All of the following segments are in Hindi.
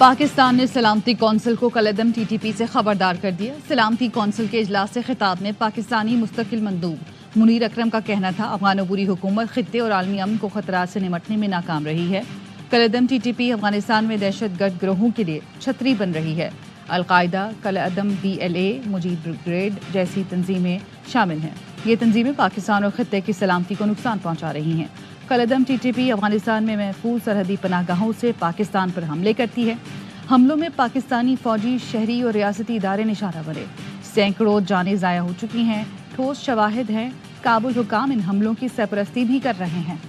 पाकिस्तान ने सलामती कौंसिल को कलअदम TTP से खबरदार कर दिया। सलामती कौंसिल के इजलास से खिताब में पाकिस्तानी मुस्तकिल मंदूब मुनीर अकरम का कहना था, अफगान-बुरी हुकूमत खित्ते और आलमी अमन को खतरात से निपटने में नाकाम रही है। कलअदम TTP अफगानिस्तान में दहशतगर्द गिरोहों के लिए छतरी बन रही है। अलकायदा, कलअदम, BLA, मुजीब ब्रिगेड जैसी तंजीमें शामिल हैं। ये तंजीमें पाकिस्तान और खित्ते की सलामती को नुकसान पहुँचा रही हैं। कलअदम TTP अफगानिस्तान में महफूज सरहदी पनाहगाहों से पाकिस्तान पर हमले करती है। हमलों में पाकिस्तानी फौजी, शहरी और रियासती इदारे निशाना बने। सैकड़ों जानें ज़ाया हो चुकी हैं। ठोस शवाहिद हैं। काबुल हुकाम इन हमलों की सरपरस्ती भी कर रहे हैं।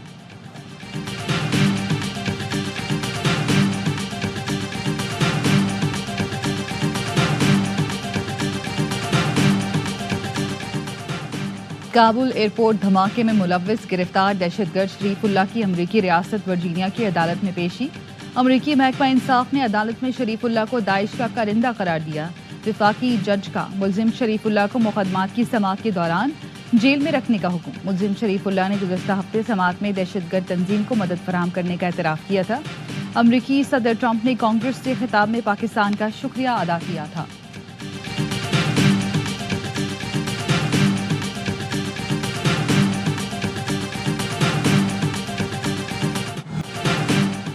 काबुल एयरपोर्ट धमाके में मुलव्विस गिरफ्तार दहशतगर्द शरीफुल्लाह की अमरीकी रियासत वर्जीनिया की अदालत में पेशी। अमरीकी महकमा इंसाफ ने अदालत में शरीफुल्लाह को दाइश का कारिंदा करार दिया। विफाकी जज का मुलजिम शरीफुल्लाह को मुकदमात की समाअत के दौरान जेल में रखने का हुक्म। मुलजिम शरीफुल्लाह ने गुज़श्ता हफ्ते समाअत में दहशतगर्द तंजीम को मदद फराहम करने का एतराफ़ किया था। अमरीकी सदर ट्रंप ने कांग्रेस से खिताब में पाकिस्तान का शुक्रिया अदा किया था।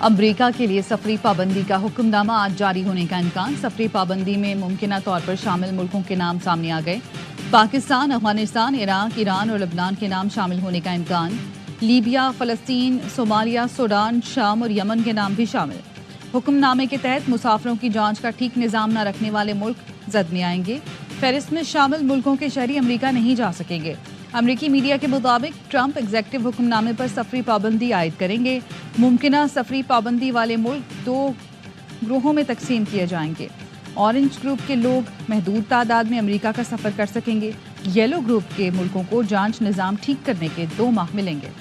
अमरीका के लिए सफरी पाबंदी का हुक्मनामा आज जारी होने का इम्कान। सफरी पाबंदी में मुमकिना तौर पर शामिल मुल्कों के नाम सामने आ गए। पाकिस्तान, अफगानिस्तान, इराक, ईरान और लबनान के नाम शामिल होने का इम्कान। लीबिया, फ़लस्तीन, सोमालिया, सूडान, शाम और यमन के नाम भी शामिल। हुक्मनामे के तहत मुसाफिरों की जांच का ठीक निज़ाम न रखने वाले मुल्क जद में आएंगे। फहरिस्त में शामिल मुल्कों के शहरी अमरीका नहीं जा सकेंगे। अमरीकी मीडिया के मुताबिक ट्रंप एग्जेक्टिव हुक्मनामे पर सफरी पाबंदी आयद करेंगे। मुमकिना सफरी पाबंदी वाले मुल्क 2 ग्रोहों में तकसीम किए जाएंगे। ऑरेंज ग्रुप के लोग महदूद तादाद में अमरीका का सफ़र कर सकेंगे। येलो ग्रुप के मुल्कों को जांच निज़ाम ठीक करने के 2 माह मिलेंगे।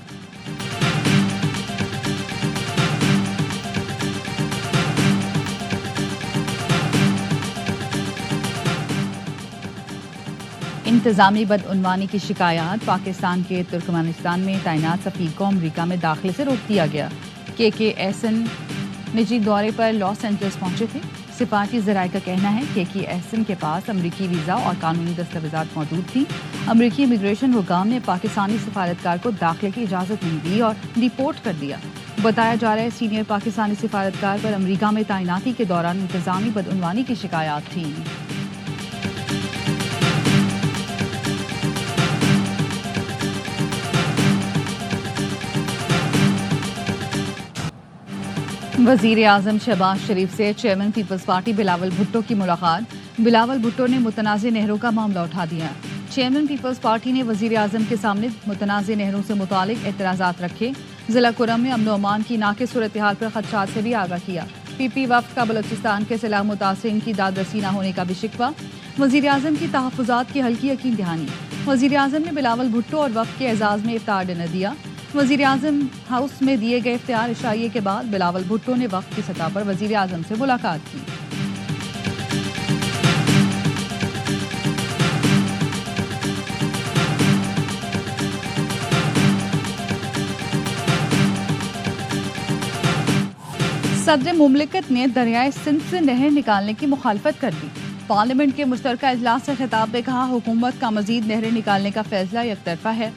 इंतजामी बदउनवानी की शिकायत। पाकिस्तान के तुर्कमेनिस्तान में तैनात सफीर को अमरीका में दाखिले से रोक दिया गया। KK एहसन निजी दौरे पर लॉस एंजल्स पहुंचे थे। सिफारती ज़राए का कहना है KK एहसन के पास अमरीकी वीज़ा और कानूनी दस्तावेज़ात मौजूद थी। अमरीकी इमिग्रेशन हुकाम ने पाकिस्तानी सफारतकार को दाखिले की इजाज़त नहीं दी और डिपोर्ट कर दिया। बताया जा रहा है सीनियर पाकिस्तानी सफारतकार पर अमरीका में तैनाती के दौरान इंतजामी बदउनवानी की शिकायत थी। वज़ीर आज़म शहबाज शरीफ से chairman People's party Bilawal Bhutto की मुलाकात। बिलावल भुट्टो ने मुतनाज़े नहरों का मामला उठा दिया। चेयरमैन पीपल्स पार्टी ने वज़ीर आज़म के सामने मुतनाज़े नहरों से मुतालिक एतराज़ात रखे। ज़िला कुरम में अमन अमान की नाक़िस सूरत हाल पर खदशात से भी आगाह किया। PP वफ़द का बलूचिस्तान के सैलाब मुतासिरीन की दाद रसी न होने का भी शिकवा। वज़ीर आज़म की तहफ़्फ़ुज़ात की हल्की यकीन दहानी। वज़ीर आज़म ने बिलावल भुट्टो और वफ़द के एजाज़ में इफ्तार डिनर दिया। वज़ीर आज़म हाउस में दिए गए इफ्तियार इशाइये के बाद बिलावल भुट्टो ने वफ़द की सतह पर वज़ीर आज़म से मुलाकात की। सदर मुमलिकत ने दरियाए सिंध से नहर निकालने की मुखालफत कर दी। पार्लियामेंट के मुश्तरका इजलास से खिताब में कहा, हुकूमत का मजीद नहरें निकालने का फैसला एकतरफा है।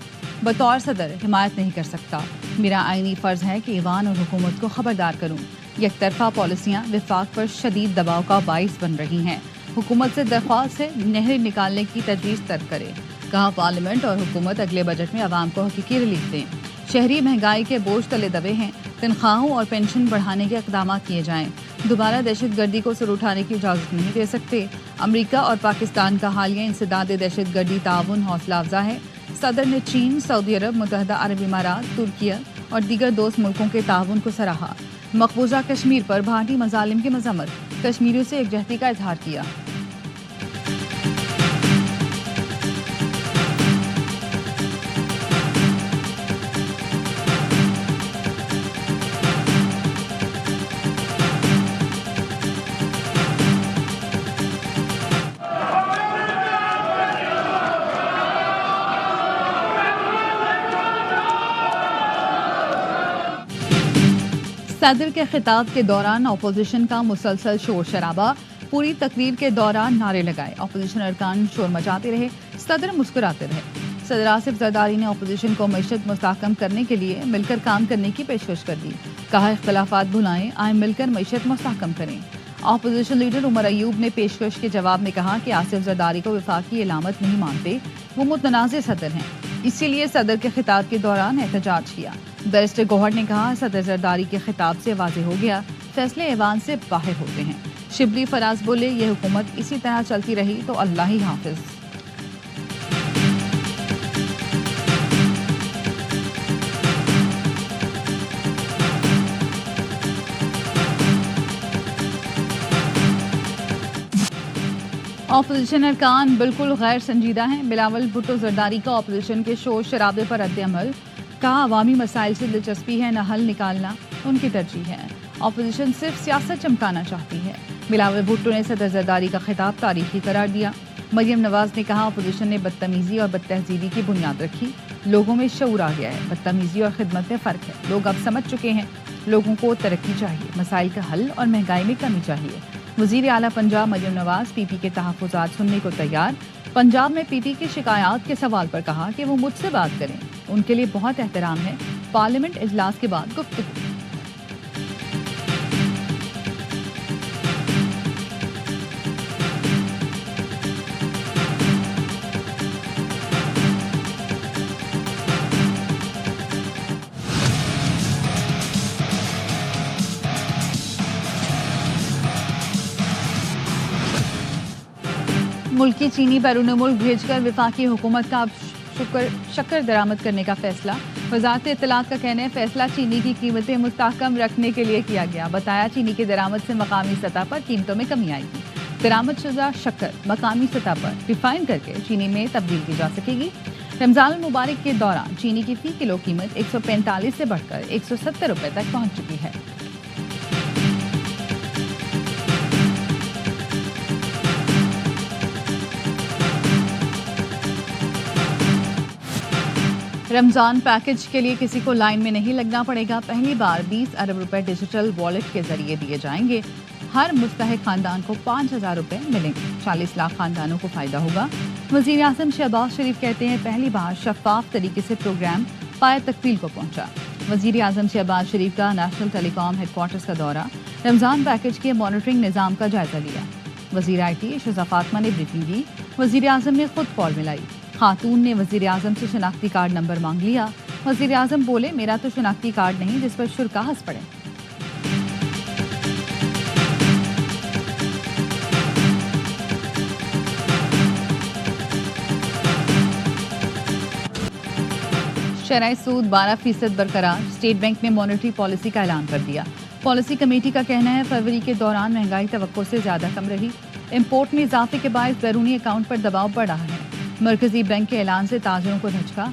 बतौर सदर हिमायत नहीं कर सकता। मेरा आईनी फ़र्ज़ है कि ईवान और हुकूमत को खबरदार करूँ। एकतरफा पॉलिसियाँ विफाक पर शदीद दबाव का बाइस बन रही हैं। हुकूमत से दरख्वास्त है नहरें निकालने की तजवीज़ तर्क करे। कहा, पार्लियामेंट और हुकूमत अगले बजट में आवाम को हकीकी रिलीफ दें। शहरी महंगाई के बोझ तले दबे हैं। तनख्वाहों और पेंशन बढ़ाने के इक़दाम किए जाएँ। दोबारा दहशतगर्दी को सर उठाने की इजाज़त नहीं दे सकते। अमरीका और पाकिस्तान का हालिया इंसदाद दहशतगर्दी ताउन हौसला अफजा है। सदर ने चीन, सऊदी अरब, मुत्तहदा अरब इमारात, तुर्किया और दीगर दोस्त मुल्कों के ताउन को सराहा। मकबूजा कश्मीर पर भारतीय मज़ालिम की मज़म्मत। कश्मीरियों से एकजहती का इजहार किया। सदर के खिताब के दौरान अपोजिशन का मुसलसल शोर शराबा, पूरी तकरीर के दौरान नारे लगाए, अपोजिशन अरकान शोर मचाते रहे, सदर मुस्कुराते रहे। सदर आसिफ जरदारी ने अपोजिशन को मईशत मुस्तहकम करने के लिए मिलकर काम करने की पेशकश कर दी। कहा, इख्तलाफात भुलाएं, आए मिलकर मईशत मुस्तहकम करें। अपोजिशन लीडर उमर अयूब ने पेशकश के जवाब में कहा कि आसिफ जरदारी को वफाकी इलामत नहीं मानते, वो मुतनाज़ सदर हैं, इसीलिए सदर के खिताब के दौरान एहतजाज किया। बैरिस्टर गौहर ने कहा, सदर जरदारी के खिताब से वाज़ेह हो गया, फैसले ऐवान से बाहर होते हैं। शिबली फराज बोले, यह हुकूमत इसी तरह चलती रही तो अल्लाह ही हाफिज। अपोजिशन अरकान बिल्कुल गैर संजीदा हैं। बिलावल भुट्टो जरदारी का अपोजिशन के शोर शराबे पर रद्द-ए-अमल। कहा, अवामी मसाइल से दिलचस्पी है, न हल निकालना उनकी तरजीह है। अपोजिशन सिर्फ सियासत चमकाना चाहती है। बिलावल भुट्टो ने सदर जरदारी का खिताब तारीखी करार दिया। मरियम नवाज ने कहा, अपोजिशन ने बदतमीजी और बदतहजीबी की बुनियाद रखी, लोगों में शऊर आ गया है। बदतमीजी और खिदमत में फ़र्क है, लोग अब समझ चुके हैं। लोगों को तरक्की चाहिए, मसाइल का हल और महंगाई में कमी चाहिए। वज़ीर आला पंजाब मरियम नवाज पीपी के तहफ़्फ़ुज़ात सुनने को तैयार। पंजाब में पीपी की शिकायत के सवाल पर कहा कि वो मुझसे बात करें, उनके लिए बहुत एहतराम है। पार्लियामेंट इजलास के बाद गुफ्तगू। मुल्की चीनी बैरून मुल्क भेजकर विफाकी हुकूमत का अब शक्कर दरामद करने का फैसला। वज़ारत इत्तलात का कहना है, फैसला चीनी की कीमतें मुस्तहकम रखने के लिए किया गया। बताया, चीनी की दरामद से मकामी सतह पर कीमतों में कमी आएगी। दरामद शुदा शक्कर मकामी सतह पर रिफाइन करके चीनी में तब्दील की जा सकेगी। रमजान मुबारक के दौरान चीनी की फ़ी किलो कीमत 145 से बढ़कर 170 रुपये तक पहुँच चुकी है। रमजान पैकेज के लिए किसी को लाइन में नहीं लगना पड़ेगा। पहली बार 20 अरब रुपए डिजिटल वॉलेट के जरिए दिए जाएंगे। हर मुस्तहिक खानदान को 5,000 रुपए मिलेंगे। 40 लाख खानदानों को फायदा होगा। वज़ीर आज़म शहबाज शरीफ कहते हैं, पहली बार शफाफ तरीके से प्रोग्राम पाए तकमील को पहुंचा। वज़ीर आज़म शहबाज शरीफ का नेशनल टेलीकॉम हेडक्वार्टर्स का दौरा, रमजान पैकेज के मॉनिटरिंग निज़ाम का जायजा लिया। वज़ीर IT शहज़ा फातिमा ने ब्रीफिंग दी। वज़ीर आज़म ने खुद कॉल मिलाई। खातून ने वज़ीर आज़म से शनाख्ती कार्ड नंबर मांग लिया। वज़ीर आज़म बोले, मेरा तो शनाख्ती कार्ड नहीं जिस पर शुरा हंस पड़े। शरह सूद 12% बरकरार। स्टेट बैंक ने मॉनेटरी पॉलिसी का ऐलान कर दिया। पॉलिसी कमेटी का कहना है, फरवरी के दौरान महंगाई तवक्को से ज़्यादा कम रही। इम्पोर्ट में इजाफे के बायस बैरूनी अकाउंट पर दबाव बढ़ रहा है। मरकजी बैंक के ऐलान से ताजरों को झटका।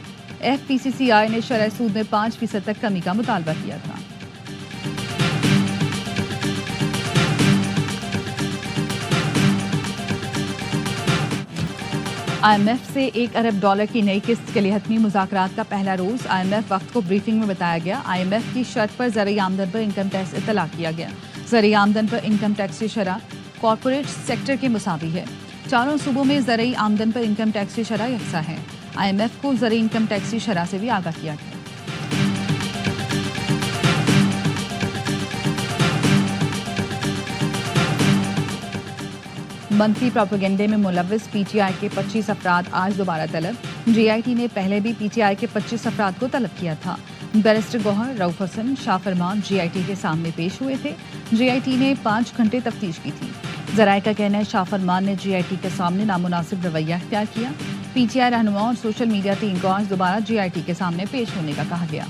FPCCI ने शरह सूद में 5% तक कमी का मुतालबा किया था। IMF से $1 अरब की नई किस्त के लिए हतमी मुज़ाकरात का पहला रोज। IMF वक्त को ब्रीफिंग में बताया गया। IMF की शर्त पर ज़राई आमदन पर इनकम टैक्स इतला किया गया। ज़राई आमदन पर इनकम टैक्स की शरह कॉरपोरेट सेक्टर के मुसावी है। चारों सूबों में ज़राई आमदन पर इनकम टैक्स की शरह यकसा है। IMF को ज़राई इनकम टैक्स की शरह से भी आगाह किया गया। मंथली प्रोपेगेंडे में मुलव्विस PTI के 25 अफराद आज दोबारा तलब। GIT ने पहले भी PTI के 25 अफराद को तलब किया था। बैरिस्टर गौहर, रऊफ हसन, शाह फरमान GIT के सामने पेश हुए थे। GIT ने 5 घंटे तफ्तीश की थी। ज़राए का कहना है, शाह फरमान ने GIT के सामने नामुनासिब रवैया इख्तियार किया। PTI रहनुमा और सोशल मीडिया टीम को आज दोबारा GIT के सामने पेश होने का कहा गया।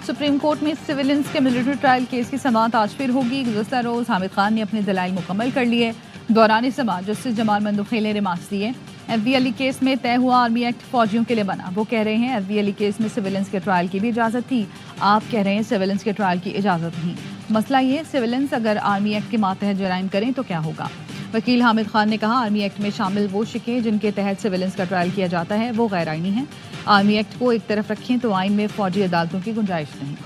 सुप्रीम कोर्ट में सिविलियंस के मिलिट्री ट्रायल केस की समाअत आज फिर होगी। गुज़श्ता रोज हामिद खान ने अपने दलाइल मुकम्मल कर लिए। दौरान समाअत जस्टिस जमाल मंदुखेल ने रिमार्क्स दिए। FV अली केस में तय हुआ आर्मी एक्ट फौजियों के लिए बना। वो कह रहे हैं FV अली केस में सिविलियंस के ट्रायल की भी इजाज़त थी, आप कह रहे हैं सिविलियंस के ट्रायल की इजाज़त नहीं। मसला ये, सिविलियंस अगर आर्मी एक्ट के मातहत जराइम करें तो क्या होगा। वकील हामिद खान ने कहा, आर्मी एक्ट में शामिल वो शिके जिनके तहत सिविलियंस का ट्रायल किया जाता है वो गैर आईनी है। आर्मी एक्ट को एक तरफ रखें तो आइन में फौजी अदालतों की गुंजाइश नहीं।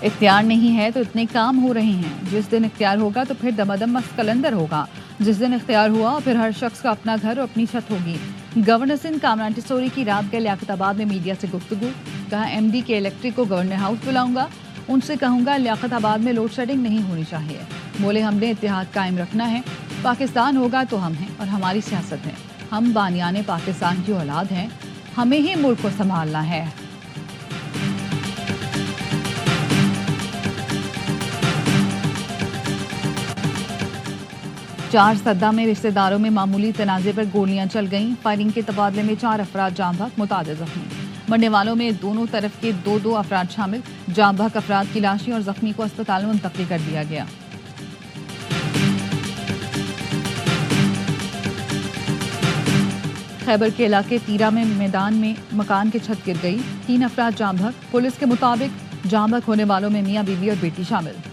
इख्तियार नहीं है तो इतने काम हो रहे हैं, जिस दिन इख्तियार होगा तो फिर दमादम मस्त कलंदर होगा। जिस दिन इख्तियार हुआ फिर हर शख्स का अपना घर और अपनी छत होगी। गवर्नर सिंह कामरान टिसोरी की रात गए लियाकताबाद में मीडिया से गुफ्तगू। कहा, एमडी के इलेक्ट्रिक को गवर्नर हाउस बुलाऊंगा, उनसे कहूंगा लियाकताबाद में लोड शेडिंग नहीं होनी चाहिए। बोले, हमने इत्तेहाद कायम रखना है, पाकिस्तान होगा तो हम हैं और हमारी सियासत है। हम बानियाने पाकिस्तान की औलाद हैं, हमें ही मुल्क को संभालना है। चार सद्दा में रिश्तेदारों में मामूली तनाजे पर गोलियां चल गईं। फायरिंग के तबादले में 4 अफराद जाँ बहक, मुतादिद जख्मी। मरने वालों में दोनों तरफ के 2-2 अफराद शामिल। जाँ बहक अफराद की लाशें और जख्मी को अस्पताल में मुंतकिल कर दिया गया। खैबर के इलाके तीरा में मैदान में मकान की छत गिर गई। 3 अफराद जाँ बहक। पुलिस के मुताबिक जाँ बहक होने वालों में मियां बीवी और बेटी शामिल।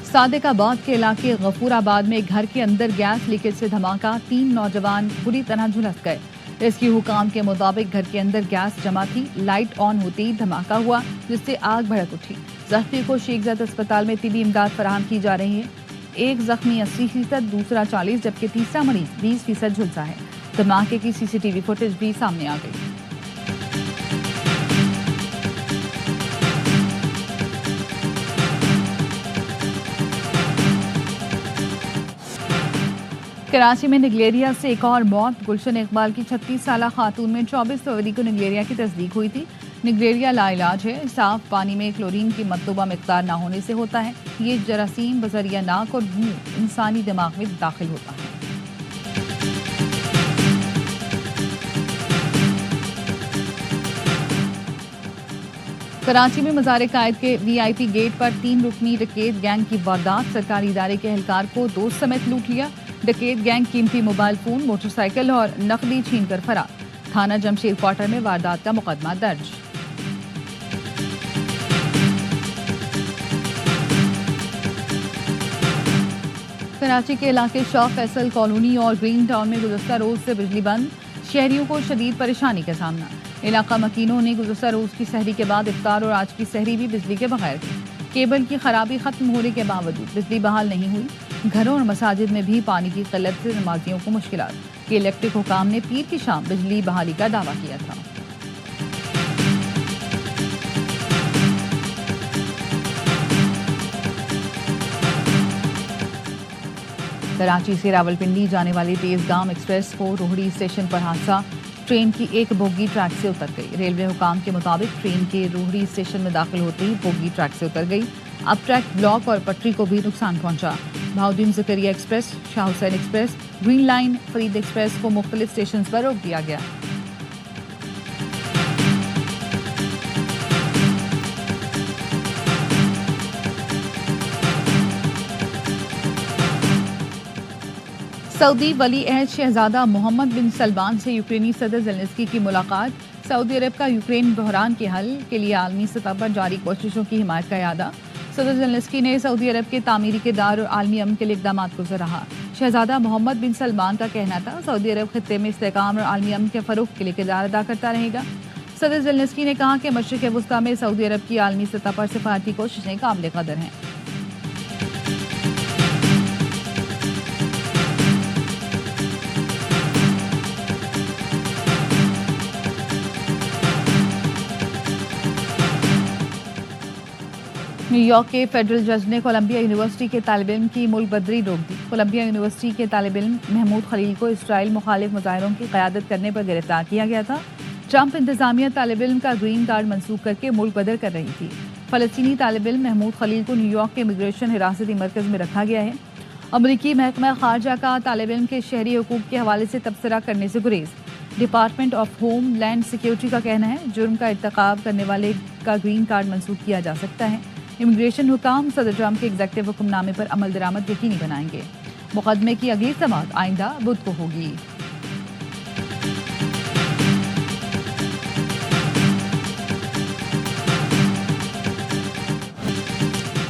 सादिकाबाद के इलाके गफूराबाद में एक घर के अंदर गैस लीकेज से धमाका। 3 नौजवान बुरी तरह झुलस गए। रेस्क्यू हुकाम के मुताबिक घर के अंदर गैस जमा थी। लाइट ऑन होते ही धमाका हुआ, जिससे आग भड़क उठी। जख्मी को शेखजाद अस्पताल में तिबी इमदाद फराहम की जा रही है। एक जख्मी 80%, दूसरा 40%, जबकि तीसरा मरीज 20% झुलसा है। धमाके की सीसीटीवी फुटेज भी सामने आ गई। कराची में निगलेरिया से एक और मौत। गुलशन इकबाल की 36 साला खातून में 24 फरवरी को निगलेरिया की तस्दीक हुई थी। निगलेरिया लाइलाज है, साफ पानी में क्लोरीन की मतलूबा मिकदार ना होने से होता है। ये जरासीम बजरिया नाक और मुंह इंसानी दिमाग में दाखिल होता है। कराची में मज़ार कायद के VIP गेट पर 3 रुकनी डकैत गैंग की वारदात। सरकारी इदारे के एहलकार को दोस्त समेत लूट लिया। डकैत गैंग कीमती मोबाइल फोन, मोटरसाइकिल और नकदी छीनकर फरार। थाना जमशेद क्वार्टर में वारदात का मुकदमा दर्ज। कराची के इलाके शाह फैसल कॉलोनी और ग्रीन टाउन में गुज़श्ता रोज से बिजली बंद। शहरियों को शदीद परेशानी का सामना। इलाका मकीनों ने गुज़श्ता रोज की सहरी के बाद इफ्तार और आज की सहरी भी बिजली के बगैर की। केबल की खराबी खत्म होने के बावजूद बिजली बहाल नहीं हुई। घरों और मसाजिद में भी पानी की किल्लत से नमाजियों को मुश्किलात। के इलेक्ट्रिक हुकाम ने पीर की शाम बिजली बहाली का दावा किया था। कराची से रावलपिंडी जाने वाली तेजगाम एक्सप्रेस को रोहड़ी स्टेशन पर हादसा। ट्रेन की एक बोगी ट्रैक से उतर गई। रेलवे हुकाम के मुताबिक ट्रेन के रोहड़ी स्टेशन में दाखिल होते ही बोगी ट्रैक से उतर गई। अब ट्रैक ब्लॉक और पटरी को भी नुकसान पहुंचा। Bahauddin Zakariya express, Shah Hussain express, green line, Farid express को मुख्तलिफ स्टेशन पर रोक दिया गया। सऊदी वली अहद शहजादा मोहम्मद बिन सलमान से यूक्रेनी सदर ज़ेलेंस्की की मुलाकात। सऊदी अरब का यूक्रेन बहरान के हल के लिए आलमी सतह पर जारी कोशिशों की हिमायत का इरादा। सदर ज़ेलेंस्की ने सऊदी अरब के तामीरी किरदार और आलमी अमन के लिए इक़दाम को सराहा। शहजादा मोहम्मद बिन सलमान का कहना था, सऊदी अरब खित्ते में इस्तेहकाम और आलमी अमन के फ़रोग़ के लिए किरदार अदा करता रहेगा। सदर ज़ेलेंस्की ने कहा कि मशरिक़ वुस्ता में सऊदी अरब की आलमी सतह पर सिफारती कोशिशें काबिल कदर हैं। न्यूयॉर्क के फेडरल जज ने कोलंबिया यूनिवर्सिटी के तालिब इल्म की मुल्क बदरी रोक दी। कोलंबिया यूनिवर्सिटी के तालिब इल्म महमूद खलील को इसराइल मुखालिफ मुजाहिरों की क़यादत करने पर गिरफ्तार किया गया था। ट्रंप इंतजामिया तालिब इल्म का ग्रीन कार्ड मंसूख करके मुल्क बदर कर रही थी। फ़लस्तीनी तालिब इल्म महमूद खलील को न्यूयॉर्क के इमिग्रेशन हिरासती मरकज़ में रखा गया है। अमरीकी महकमा खारजा का तालिब इल्म के शहरी हुकूक के हवाले से तबसरा करने से गुरेज। Department of home land security का कहना है जुर्म का इर्तिकाब करने वाले का ग्रीन कार्ड मंसूख किया जा सकता है। इमिग्रेशन हुकाम सदर ट्रंप के एग्जेक्टिव हुक्मनामे पर अमल दरामद यकीनी बनाएंगे। मुकदमे की अगली समाअत आइंदा बुध को होगी।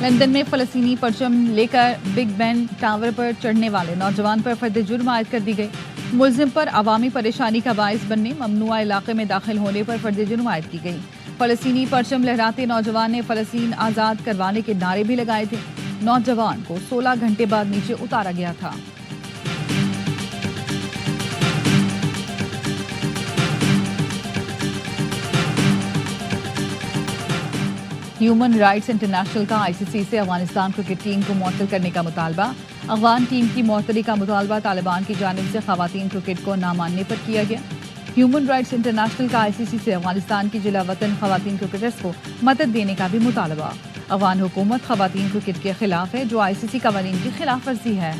लंदन में फलस्तीनी परचम लेकर बिग बैन टावर पर चढ़ने वाले नौजवान पर फर्द जुर्म आयद कर दी गई। मुल्जिम पर अवामी परेशानी का बायस बनने ममनुआ इलाके में दाखिल होने पर फर्द जुर्म आयद की गई। फलस्तीनी परचम लहराते नौजवान ने फलस्तीन आज़ाद करवाने के नारे भी लगाए थे। नौजवान को 16 घंटे बाद नीचे उतारा गया था। ह्यूमन राइट्स इंटरनेशनल का आईसीसी से अफगानिस्तान क्रिकेट टीम को मुअत्तल करने का मुतालबा। अफगान टीम की मुअत्तली का मुतालबा तालिबान की जानिब से खवातीन क्रिकेट को ना मानने पर किया गया। ह्यूमन राइट्स इंटरनेशनल का आईसीसी से अफगानिस्तान की जिला वतन खवातीन क्रिकेटर्स को मदद देने का भी मुतालबा। अफगान हुकूमत खवातीन क्रिकेट के खिलाफ है जो आईसीसी कवानीन की खिलाफ वर्जी है।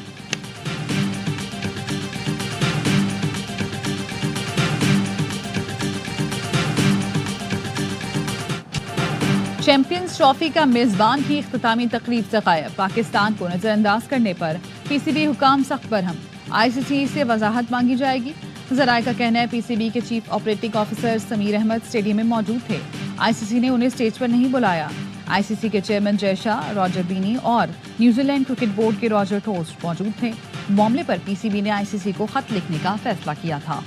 चैंपियंस ट्रॉफी का मेजबान की इख्तितामी तकरीब से गायब। पाकिस्तान को नजरअंदाज करने पर पीसीबी हुकाम सख्त बरहम। आईसीसी से वजाहत मांगी जाएगी। जराए का कहना है पीसीबी के chief operating officer Sameer Ahmed stadium में मौजूद थे। आईसीसी ने उन्हें स्टेज पर नहीं बुलाया। आईसीसी के चेयरमैन जय शाह, रॉजर बीनी और न्यूजीलैंड क्रिकेट बोर्ड के रॉजर टोस्ट मौजूद थे। मामले पर पीसीबी ने आईसीसी को खत लिखने का फैसला किया था।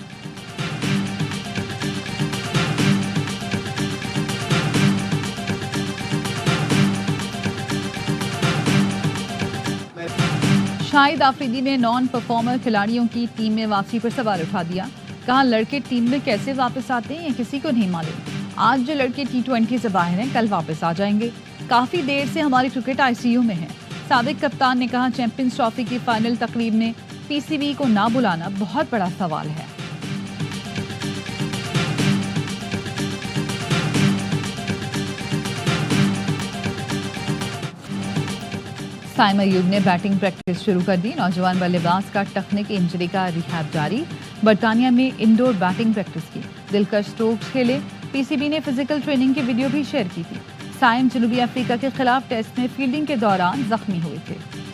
शाहिद आफरीदी ने नॉन परफॉर्मर खिलाड़ियों की टीम में वापसी पर सवाल उठा दिया। कहा लड़के टीम में कैसे वापस आते हैं ये किसी को नहीं मालूम। आज जो लड़के T20 से बाहर हैं कल वापस आ जाएंगे। काफ़ी देर से हमारी क्रिकेट आईसीयू में है। साबिक कप्तान ने कहा चैंपियंस ट्रॉफी की फाइनल तकरीब में पीसीबी को ना बुलाना बहुत बड़ा सवाल है। साइम अयूब ने बैटिंग प्रैक्टिस शुरू कर दी। नौजवान बल्लेबाज का टखने की इंजरी का रिहैब जारी। बरतानिया में इंडोर बैटिंग प्रैक्टिस की। दिलकश स्ट्रोक्स खेले। पीसीबी ने फिजिकल ट्रेनिंग की वीडियो भी शेयर की थी। साइम जनूबी अफ्रीका के खिलाफ टेस्ट में फील्डिंग के दौरान जख्मी हुए थे।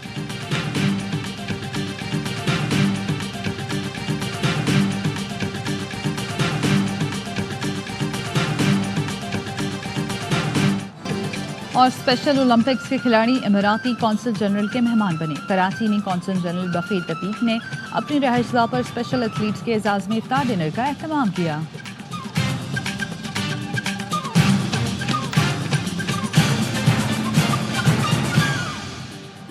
और स्पेशल ओलंपिक्स के खिलाड़ी इमराती कौंसल जनरल के मेहमान बने। कराची में कौंसल जनरल बफीर ततीक ने अपनी रहायशगाह पर स्पेशल एथलीट्स के एजाज में इफ्तार डिनर का एहतमाम किया।